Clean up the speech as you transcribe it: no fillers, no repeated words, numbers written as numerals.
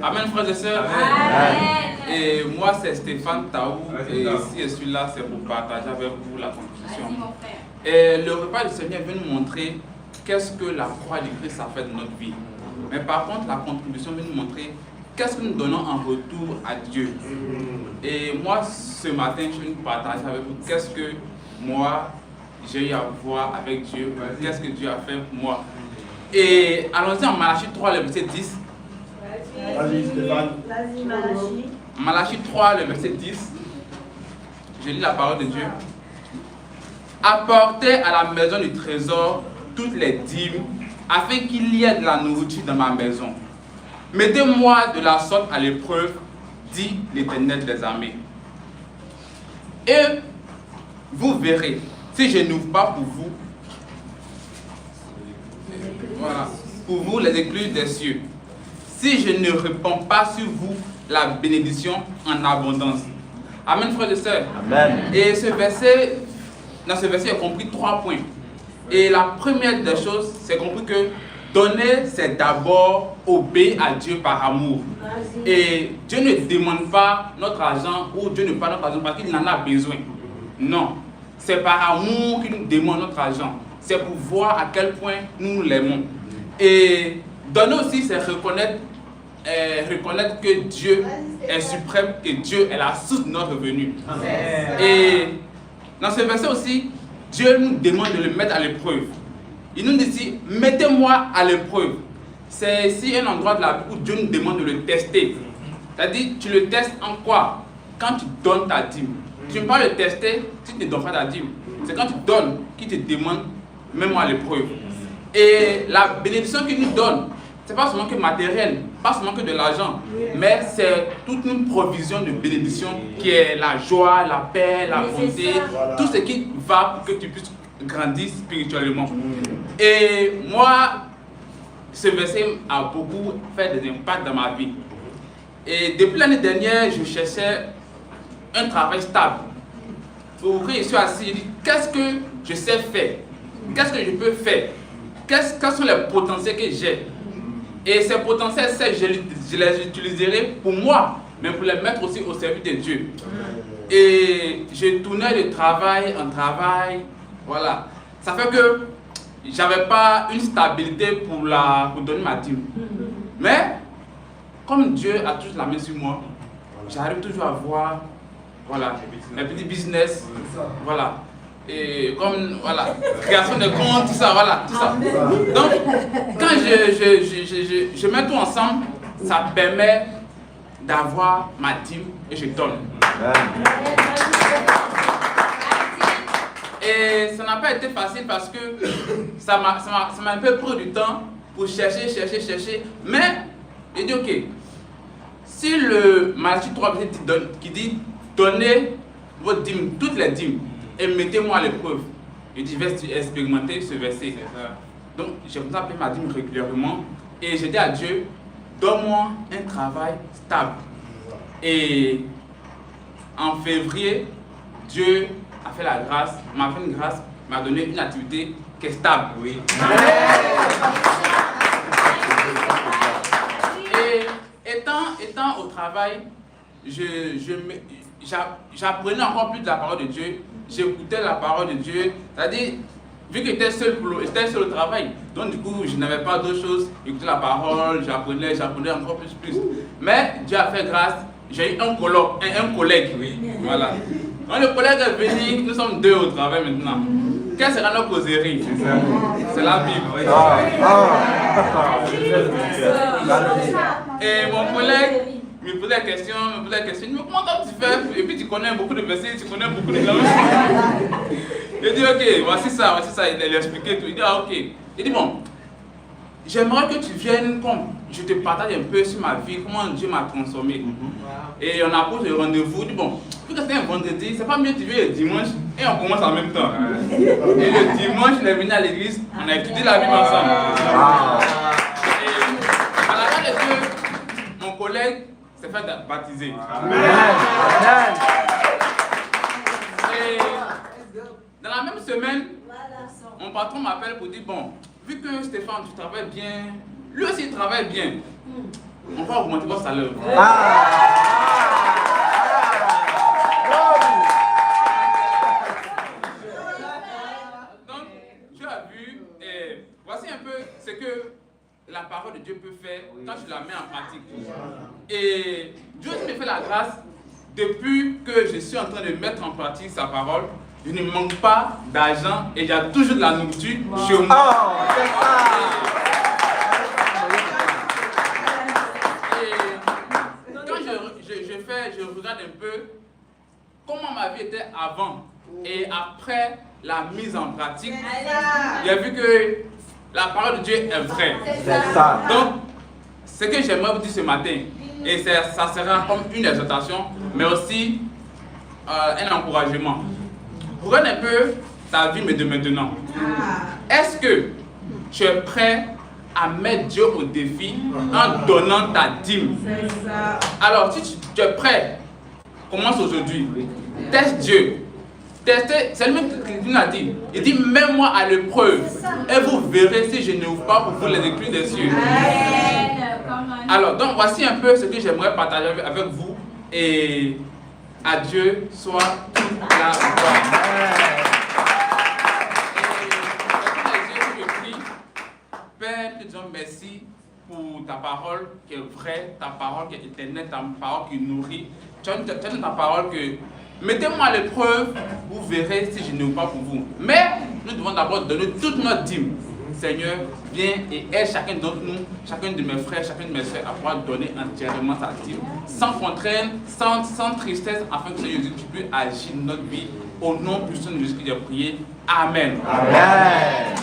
Amen, frères et sœurs. Amen. Et moi, c'est Stéphane Taou. Et si je suis là, c'est pour partager avec vous la conclusion. Et le repas du Seigneur vient nous montrer qu'est-ce que la croix de Christ a fait de notre vie. Mais par contre, la contribution vient nous montrer qu'est-ce que nous donnons en retour à Dieu. Et moi, ce matin, je vais vous partager avec vous qu'est-ce que moi, j'ai eu à voir avec Dieu. Qu'est-ce que Dieu a fait pour moi. Et allons-y en Malachie 3, le verset 10. Vas-y, Stéphane. Vas-y, Malachie. Malachie 3, le verset 10. Je lis la parole de Dieu. Apportez à la maison du trésor toutes les dîmes, afin qu'il y ait de la nourriture dans ma maison. Mettez-moi de la sorte à l'épreuve, dit l'Éternel des armées. Et vous verrez, si je n'ouvre pas pour vous, voilà, pour vous les écluses des cieux, si je ne répands pas sur vous la bénédiction en abondance. Amen, frères et sœurs. Amen. Et ce verset, dans ce verset, il y a compris 3 points. Et la première des choses, c'est compris que donner, c'est d'abord obéir à Dieu par amour. Et Dieu ne demande pas notre argent ou Dieu ne parle notre argent parce qu'il en a besoin. Non, c'est par amour qu'il nous demande notre argent. C'est pour voir à quel point nous l'aimons. Et donner aussi, c'est reconnaître que Dieu est suprême, que Dieu est la source de notre revenu. Et dans ce verset aussi, Dieu nous demande de le mettre à l'épreuve. Il nous dit ici, mettez-moi à l'épreuve. C'est ici un endroit de la Bible où Dieu nous demande de le tester. C'est-à-dire, tu le testes en quoi? Quand tu donnes ta dîme. Tu ne peux pas le tester si tu ne donnes pas ta dîme. C'est quand tu donnes qu'il te demande, mets-moi à l'épreuve. Et la bénédiction qu'il nous donne, ce n'est pas seulement que matériel, pas seulement que de l'argent, mais c'est toute une provision de bénédiction qui est la joie, la paix, la bonté, tout ce qui va pour que tu puisses grandir spirituellement. Et moi, ce verset a beaucoup fait des impacts dans ma vie. Et depuis l'année dernière, je cherchais un travail stable. Pour ouvrir, je suis assis, je dis, qu'est-ce que je sais faire? Qu'est-ce que je peux faire? Quels sont les potentiels que j'ai? Et ces potentiels, je les utiliserai pour moi, mais pour les mettre aussi au service de Dieu. Et je tournais de travail en travail, voilà. Ça fait que j'avais pas une stabilité pour donner ma dîme. Mais, comme Dieu a toujours la main sur moi, j'arrive toujours à voir, voilà, mes petits business, voilà. Et comme, voilà, création de comptes, tout ça, voilà, tout ça. Donc, quand je mets tout ensemble, ça permet d'avoir ma dîme et je donne. Et ça n'a pas été facile parce que ça m'a un peu pris du temps pour chercher. Mais, j'ai dit, ok, si le Malachie 3 qui dit, donnez vos dîmes, toutes les dîmes, et mettez-moi à l'épreuve. Je dis, vais-tu expérimenter ce verset? Donc, j'ai commencé à payer ma dîme régulièrement et j'ai dit à Dieu, donne-moi un travail stable. Et en février, Dieu a fait la grâce, m'a fait une grâce, m'a donné une activité qui est stable. Oui. Et étant au travail, j'apprenais encore plus de la parole de Dieu. J'écoutais la parole de Dieu. C'est-à-dire, vu que j'étais seul au travail, donc du coup, je n'avais pas d'autre chose. Écouter la parole, j'apprenais encore plus. Mais Dieu a fait grâce. J'ai eu un collègue. Oui. Voilà. Quand le collègue est venu, nous sommes 2 au travail maintenant. Quelle sera notre causerie? C'est la Bible. Et mon collègue me posait la question, mais comment tu fais? Et puis tu connais beaucoup de versets, tu connais beaucoup de langues. Il dit, ok, voici ça, il a expliqué tout. Il dit, ah, ok. Il dit, bon, j'aimerais que tu viennes, comme je te partage un peu sur ma vie, comment Dieu m'a transformé. Et on a posé le rendez-vous, il dit, bon, vu que c'est un vendredi, c'est pas mieux que tu viennes le dimanche et on commence en même temps. Et le dimanche, il est venu à l'église, on a étudié la Bible ensemble. Et à la fin de Dieu, mon collègue s'est fait baptiser. Et dans la même semaine, mon patron m'appelle pour dire, bon, vu que Stéphane, tu travailles bien, lui aussi il travaille bien. on va augmenter votre salaire. Donc, tu as vu, voici un peu ce que la parole de Dieu peut faire quand tu la mets en pratique. Et Dieu me fait la grâce, depuis que je suis en train de mettre en pratique sa parole, je ne manque pas d'argent et il y a toujours de la nourriture chez moi. Et quand je regarde un peu comment ma vie était avant et après la mise en pratique, j'ai vu que la parole de Dieu est vraie. Donc, ce que j'aimerais vous dire ce matin, et ça sera comme une exhortation, mais aussi un encouragement. Prenez un peu ta vie de maintenant. Est-ce que tu es prêt à mettre Dieu au défi en donnant ta dîme? Alors, si tu es prêt, commence aujourd'hui. Teste Dieu. Testez, c'est lui qui nous a dit. Il dit, mets-moi à l'épreuve et vous verrez si je n'ouvre pas pour vous les écrits des cieux. Alors, donc voici un peu ce que j'aimerais partager avec vous. Et à Dieu soit toute la gloire. Père, te disons merci pour ta parole qui est vraie, ta parole qui est éternelle, ta parole qui nourrit. Tu as dit ta parole que mettez-moi à l'épreuve, vous verrez si je n'ouvre pas pour vous. Mais nous devons d'abord donner toute notre dîme. Seigneur, viens et aide chacun d'entre nous, chacun de mes frères, chacun de mes soeurs à pouvoir donner entièrement sa dîme, sans contrainte, sans tristesse, afin que Seigneur Jésus, tu puisses agir dans notre vie. Au nom puissant de Jésus, j'ai prié. Amen. Amen.